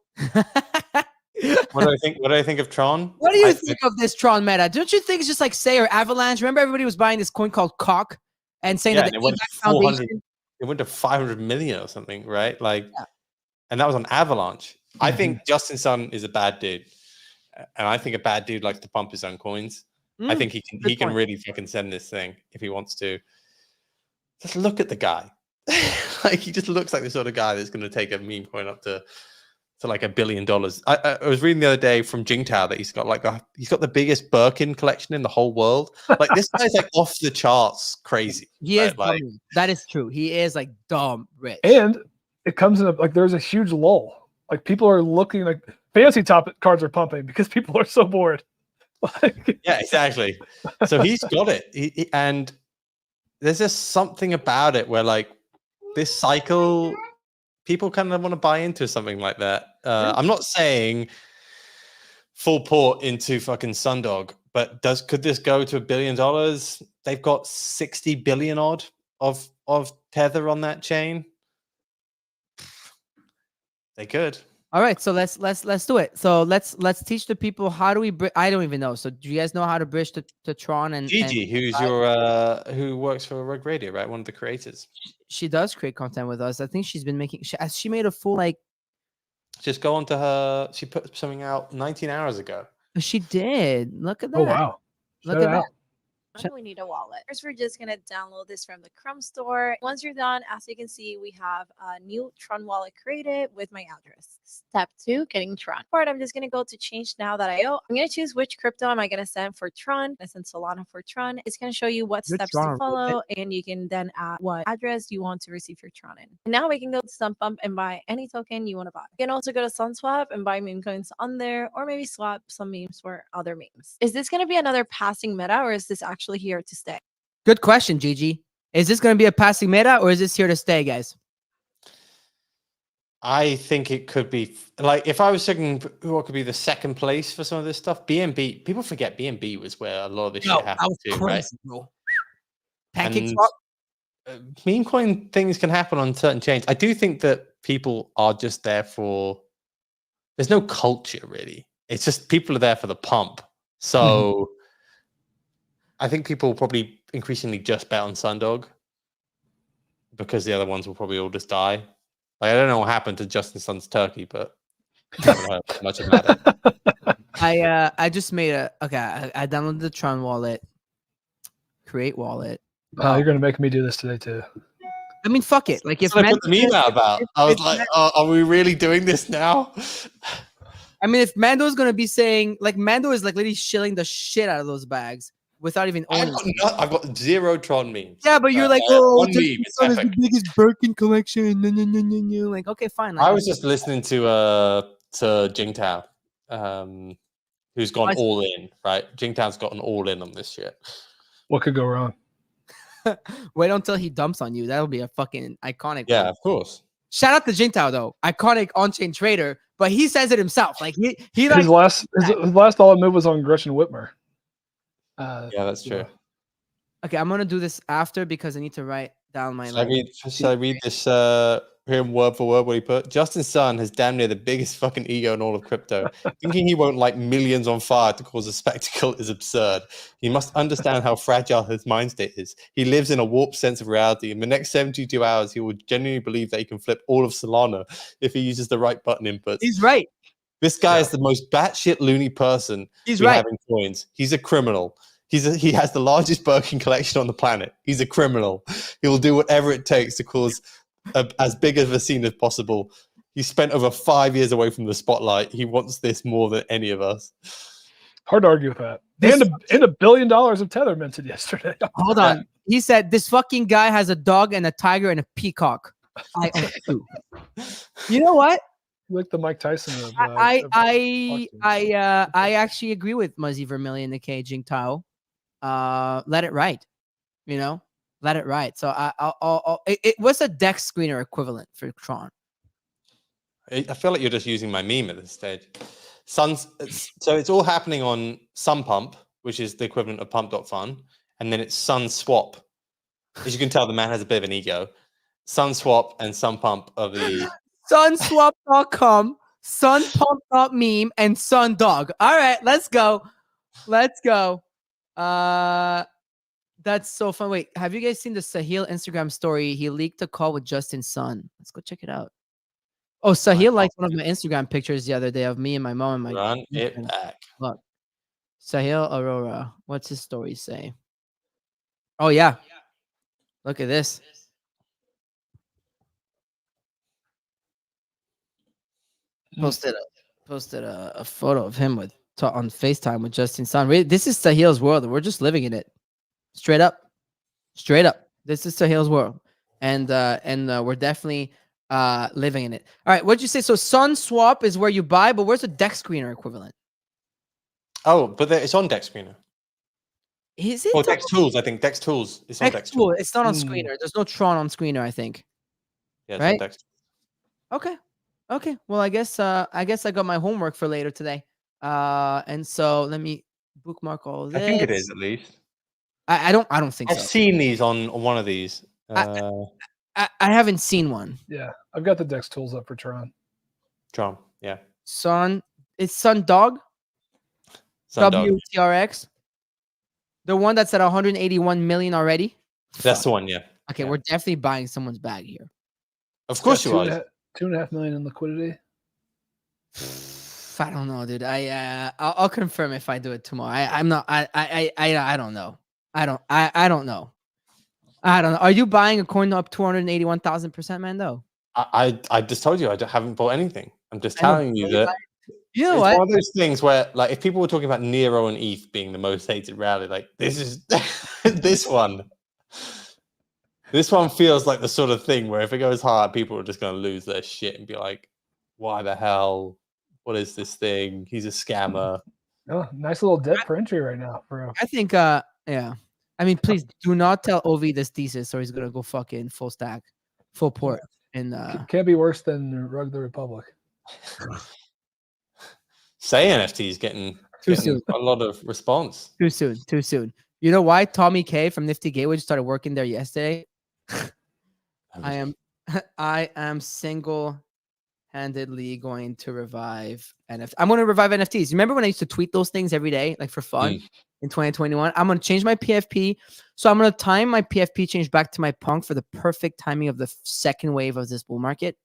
What do I think of Tron? What do you think of this Tron meta? Don't you think it's just like Say or Avalanche? Remember everybody was buying this coin called Cock and saying that the Foundation. It went to 500 million or something, right? Like, and that was on Avalanche. I think Justin Sun is a bad dude, and I think a bad dude likes to pump his own coins. I think he can really fucking send this thing if he wants to. Just look at the guy. Like, he just looks like the sort of guy that's going to take a meme coin up to like $1 billion. I was reading the other day from Jingtao that he's got the biggest Birkin collection in the whole world. Like, this guy's like off the charts crazy. He is like, that is true. He is like dumb rich. And it comes in like there's a huge lull. Like people are looking, like fancy top cards are pumping because people are so bored. Like, yeah, exactly. So he's got it. And there's just something about it where like this cycle, people kind of want to buy into something like that. I'm not saying full port into fucking Sundog, but could this go to $1 billion? They've got 60 billion odd of Tether on that chain. They could. All right, so let's do it. So let's teach the people how do we. I don't even know. So do you guys know how to bridge to Tron and Gigi, who's who works for Rug Radio, right? One of the creators. She does create content with us. I think she's been making. She made a full like. Just go onto her. She put something out 19 hours ago. She did. Look at that. Oh wow! Look at that. We need a wallet. First, we're just going to download this from the Chrome store. Once you're done, as you can see, we have a new Tron wallet created with my address. Step 2, getting Tron. For it, I'm just going to go to change now.io. I'm going to choose which crypto am I going to send for Tron. I send Solana for Tron. It's going to show you what steps to follow, and you can then add what address you want to receive your Tron in. And now we can go to SunPump and buy any token you want to buy. You can also go to SunSwap and buy meme coins on there, or maybe swap some memes for other memes. Is this going to be another passing meta, or is this actually here to stay? Good question, Gigi. Is this going to be a passing meta, or is this here to stay, guys? I think it could be, like, if I was thinking what could be the second place for some of this stuff, BNB. People forget BNB was where a lot of this shit happened too, right? Bro. Pancake swap. Meme coin things can happen on certain chains. I do think that people are just there for. There's no culture really. It's just people are there for the pump. So. I think people will probably increasingly just bet on Sundog. because the other ones will probably all just die. Like, I don't know what happened to Justin Sun's turkey, but I haven't heard much about it. I just made I downloaded the Tron wallet, create wallet. Oh, you're gonna make me do this today too. I mean, fuck it. Like if That's what I put the meme out about. I was like, are we really doing this now? I mean, if Mando's gonna be saying, like, Mando is like literally shilling the shit out of those bags without even owning. I've got 0 Tron memes. Yeah, but you're like, one meme. It's the biggest Birkin collection. No. Like, okay, fine. Like, I was just listening to Jingtao, who's gone all in. Right, Jingtao's gotten all in on this shit. What could go wrong? Wait until he dumps on you. That'll be a fucking iconic. Yeah, one. of course. Shout out to Jingtao though, iconic on-chain trader. But he says it himself. Like he his like last all move was on Gretchen Whitmer. Yeah, that's true. Okay, I'm gonna do this after because I need to write down my. Should I read this? Him word for word what he put. Justin Sun has damn near the biggest fucking ego in all of crypto. Thinking he won't light millions on fire to cause a spectacle is absurd. He must understand how fragile his mind state is. He lives in a warped sense of reality. In the next 72 hours, he will genuinely believe that he can flip all of Solana if he uses the right button inputs. He's right. This guy is the most batshit loony person He's we right. have in coins. He's a criminal. He has the largest Birkin collection on the planet. He's a criminal. He will do whatever it takes to cause as big of a scene as possible. He spent over 5 years away from the spotlight. He wants this more than any of us. Hard to argue with that. And $1 billion of Tether minted yesterday. Hold on. He said this fucking guy has a dog and a tiger and a peacock. I own two. You know what? Like the Mike Tyson of I actually agree with Muzzy Vermillion, the K Jingtao. Let it ride. You know? Let it ride. So it was a DEX screener equivalent for Tron. I feel like you're just using my meme at this stage. So it's all happening on SunPump, which is the equivalent of pump.fun, and then it's SunSwap. As you can tell, the man has a bit of an ego. SunSwap and SunPump are the Sunswap.com, sunpump.meme, and Sundog. All right, let's go. Let's go. That's so fun. Wait, have you guys seen the Sahil Instagram story? He leaked a call with Justin Sun. Let's go check it out. Oh, Sahil liked one of my Instagram pictures the other day of me and my mom and my. Run it back. Look, Sahil Aurora. What's his story say? Oh yeah, look at this. Posted a photo of him on FaceTime with Justin Sun. This is Sahil's world. We're just living in it. Straight up. This is Sahil's world, and we're definitely living in it. All right, what'd you say? So SunSwap is where you buy, but where's the DEX screener equivalent? Oh, but it's on DEX screener. Is it? Oh, DEX Tools. I think DEX Tools. It's on DEX Tools. It's not on screener. There's no Tron on screener, I think. Yeah, it's right? on DEX. Okay. Well, I guess I got my homework for later today. And so let me bookmark all this. I think it is at least. I don't think I've so. seen these on one of these. I haven't seen one. Yeah, I've got the DEX tools up for Tron. Tron, yeah. It's Sundog. Sundog. WTRX. The one that's at 181 million already. That's the one, yeah. Okay, yeah. we're definitely buying someone's bag here. Of course you are. 2.5 million in liquidity. I don't know, dude. I'll confirm if I do it tomorrow. I'm not. I don't know. I don't know. Are you buying a coin up 281,000%, man? Though I just told you I haven't bought anything. I'm just telling you that. You know it's what? one of those things where, like, if people were talking about Nero and ETH being the most hated rally, like this is this one feels like the sort of thing where if it goes hard, people are just going to lose their shit and be like, "Why the hell? What is this thing? He's a scammer." Oh, nice little debt per entry right now, bro. I think, yeah. I mean, please do not tell OV this thesis, or he's gonna go fucking full stack, full port. And can't be worse than Rug the Republic. Say NFTs getting a lot of response. Too soon. You know why? Tommy K from Nifty Gateway just started working there yesterday. I am single handedly going to revive NFT. I'm going to revive NFTs. Remember when I used to tweet those things every day, like for fun in 2021? I'm going to change my PFP. So I'm going to time my PFP change back to my punk for the perfect timing of the second wave of this bull market.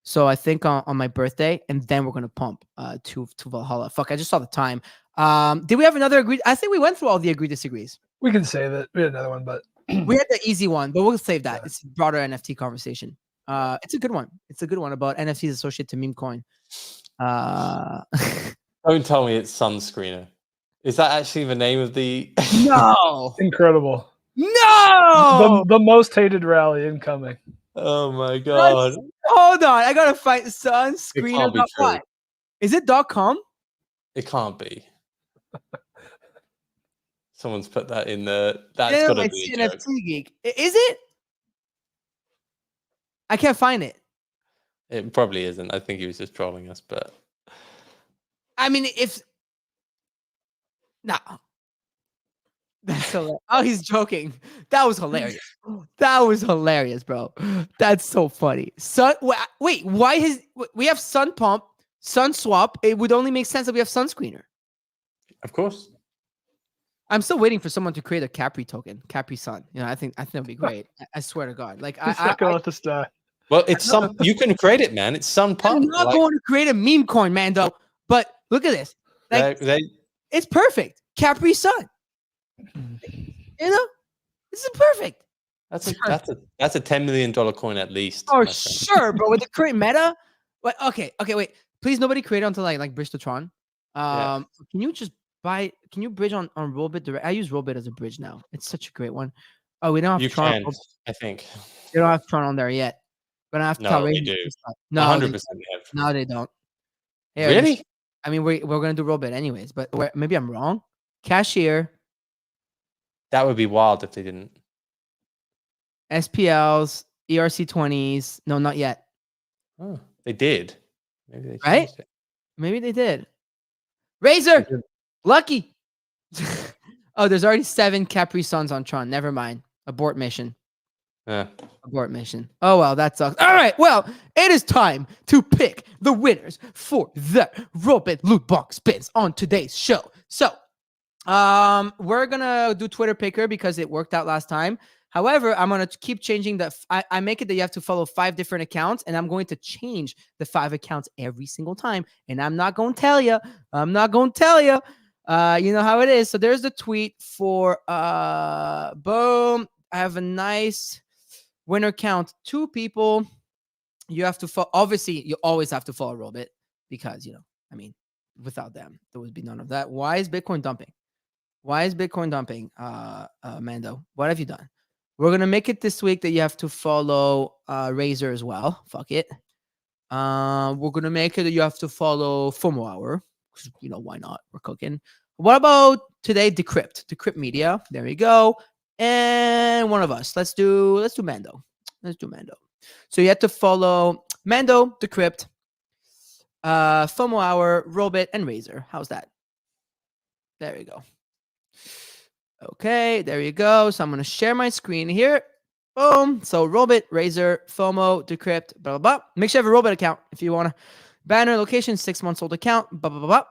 So I think on my birthday, and then we're going to pump to Valhalla. Fuck, I just saw the time. Did we have another agree? I think we went through all the agree disagrees. We can save it. We had another one, but we had the easy one, but we'll save that. It's a broader NFT conversation. It's a good one. It's a good one about NFTs associated to meme coin. Don't tell me it's Sunscreener. Is that actually the name of the? No. Incredible. No. The most hated rally incoming. Oh my god. Hold on. I gotta find Sunscreener. What? Is it .com? It can't be. Someone's put that in there. That's gotta be a joke. NFT Geek. Is it? I can't find it. It probably isn't. I think he was just trolling us, but I mean, if no, that's hilarious. Oh, he's joking. That was hilarious. That was hilarious, bro. That's so funny. Wait, why we have Sun Pump, Sun Swap? It would only make sense that we have Sunscreener. Of course. I'm still waiting for someone to create a Capri token, Capri Sun. You know, I think that'd be great. I swear to God. Like I'm not gonna let this die. Well, it's some. You can create it, man. It's Sun Pump. I'm not going to create a meme coin, man. Though, but look at this. Like, it's perfect. Capri Sun. You know, this is perfect. That's a $10 million coin at least. Oh sure, bro. With the current meta. But okay, wait. Please, nobody create onto like bridge to Tron. Can you just buy? Can you bridge on Rollbit direct? I use Rollbit as a bridge now. It's such a great one. Oh, we don't have Tron. I think they don't have Tron on there yet. But I have to no, they do. No, 100% they have. No, they don't. Here, really? I mean, we're gonna do Rollbit anyways, but maybe I'm wrong. Cashier. That would be wild if they didn't. SPLs, ERC20s. No, not yet. Oh, they did. Maybe they right? It. Maybe they did. Razor, lucky. Oh, there's already 7 Capri Suns on Tron. Never mind. Abort mission. Yeah. Abort mission. Oh, well, that sucks. All right. Well, it is time to pick the winners for the Rollbit loot box spins on today's show. So, we're going to do Twitter picker because it worked out last time. However, I'm going to keep changing I make it that you have to follow 5 different accounts, and I'm going to change the 5 accounts every single time. And I'm not going to tell you. You know how it is. So there's the tweet for, boom. I have a nice winner count. 2 people. You have to follow. Obviously, you always have to follow Rollbit because, you know, I mean, without them, there would be none of that. Why is Bitcoin dumping? Mando, what have you done? We're going to make it this week that you have to follow Razor as well. Fuck it. We're going to make it that you have to follow Fomo Hour. You know, why not? We're cooking. What about today? Decrypt Media. There we go. And one of us. Let's do Mando. So you have to follow Mando, Decrypt, Fomo Hour, Rollbit, and Razor. How's that? There we go. Okay, there you go. So I'm going to share my screen here. Boom. So Rollbit, Razor, Fomo, Decrypt, blah, blah, blah. Make sure you have a Rollbit account if you want to. Banner, location, 6 months old account, blah, blah, blah, blah.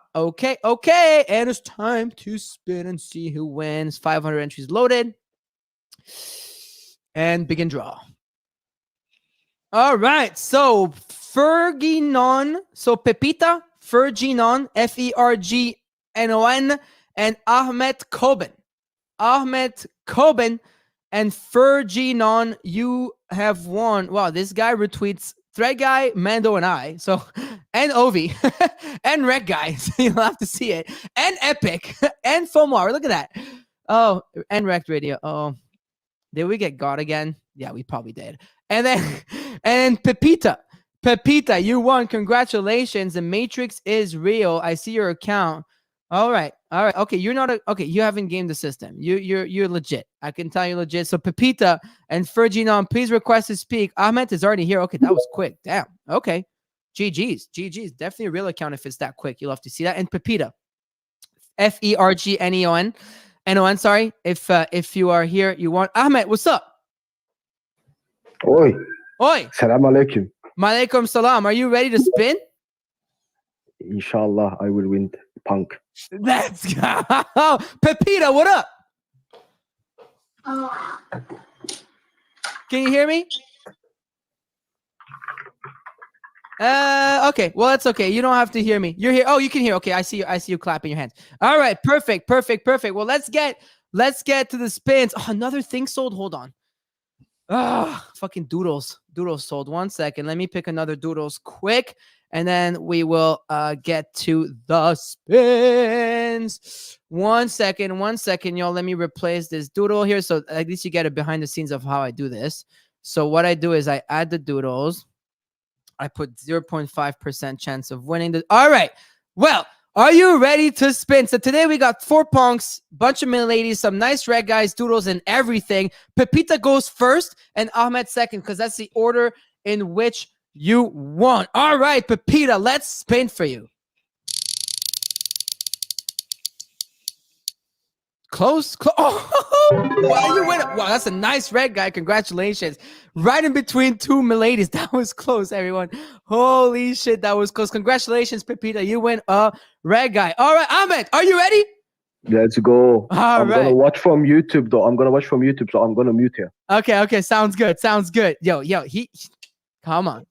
Okay. And it's time to spin and see who wins. 500 entries loaded. And begin draw. All right. So Ferginon. So Pepita, Ferginon, Fergnon, and Ahmed Koben and Ferginon, you have won. Wow, this guy retweets Thread Guy, Mando, and I. So, and Ovi, and Rec Guy. So you'll have to see it. And Epic, and FOMO. Look at that. Oh, and Rec Radio. Oh, did we get God again? Yeah, we probably did. And then, Pepita, you won. Congratulations. The Matrix is real. I see your account. All right. Okay, you're not okay. You haven't gamed the system. You're legit. I can tell you legit. So Pepita and Ferginon, please request to speak. Ahmed is already here. Okay, that was quick. Damn. Okay. GG's. Definitely a real account if it's that quick. You'll have to see that. And Pepita, Fergnon, sorry. If you are here, you want Ahmed. What's up? Oi. Oi. Salam alaikum. Malaikum salam. Are you ready to spin? Inshallah, I will win punk. Let's go. Pepita, what up? Can you hear me? Okay. Well, that's okay. You don't have to hear me. You're here. Oh, you can hear. Okay, I see you. I see you clapping your hands. All right, perfect. Well, let's get to the spins. Oh, another thing sold. Hold on. Fucking doodles. Doodles sold. 1 second. Let me pick another doodles quick, and then we will get to the spins. 1 second, y'all. Let me replace this doodle here, so at least you get a behind the scenes of how I do this. So what I do is I add the doodles. I put 0.5% chance of winning. All right. Well, are you ready to spin? So today we got 4 punks, bunch of ladies, some nice red guys, doodles, and everything. Pepita goes first and Ahmed second because that's the order in which you want. All right, Pepita, let's spin for you. Close. Oh, wow, you win. Wow, that's a nice red guy. Congratulations. Right in between 2 miladies. That was close, everyone. Holy shit, that was close. Congratulations, Pepita. You win a red guy. All right, Ahmed, are you ready? Let's go. I'm gonna watch from YouTube though. I'm gonna watch from YouTube, so I'm gonna mute here. Okay. Sounds good. Yo, he come on.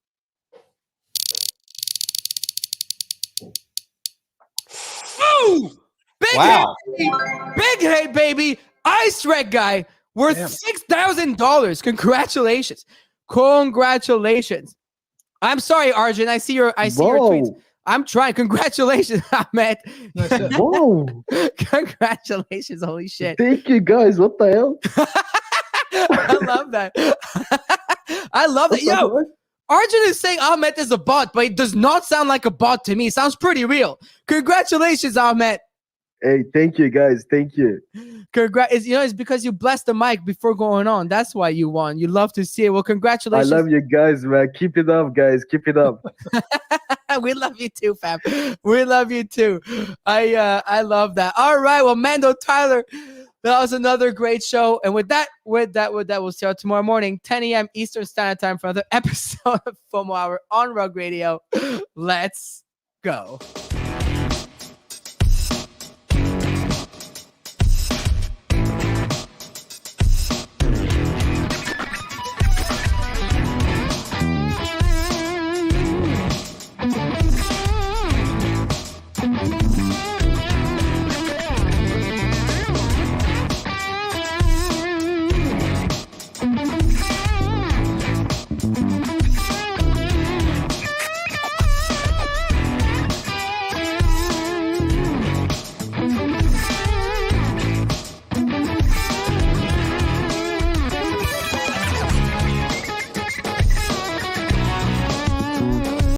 Ooh! Big hit, baby. Ice red guy worth $6,000. Congratulations. I'm sorry, Arjun. I see your tweets. I'm trying. Congratulations, Ahmed. Whoa. Congratulations. Holy shit. Thank you, guys. What the hell? I love that. I love that. Yo, Arjun is saying Ahmed is a bot, but it does not sound like a bot to me. It sounds pretty real. Congratulations, Ahmed. Hey, thank you, guys. Thank you. It's because you blessed the mic before going on. That's why you won. You love to see it. Well, congratulations. I love you guys, man. Keep it up, guys. Keep it up. We love you too, fam. We love you too. I love that. All right. Well, Mando Tyler, that was another great show. And with that, we'll see you tomorrow morning, 10 a.m. Eastern Standard Time for another episode of FOMO Hour on Rug Radio. Let's go.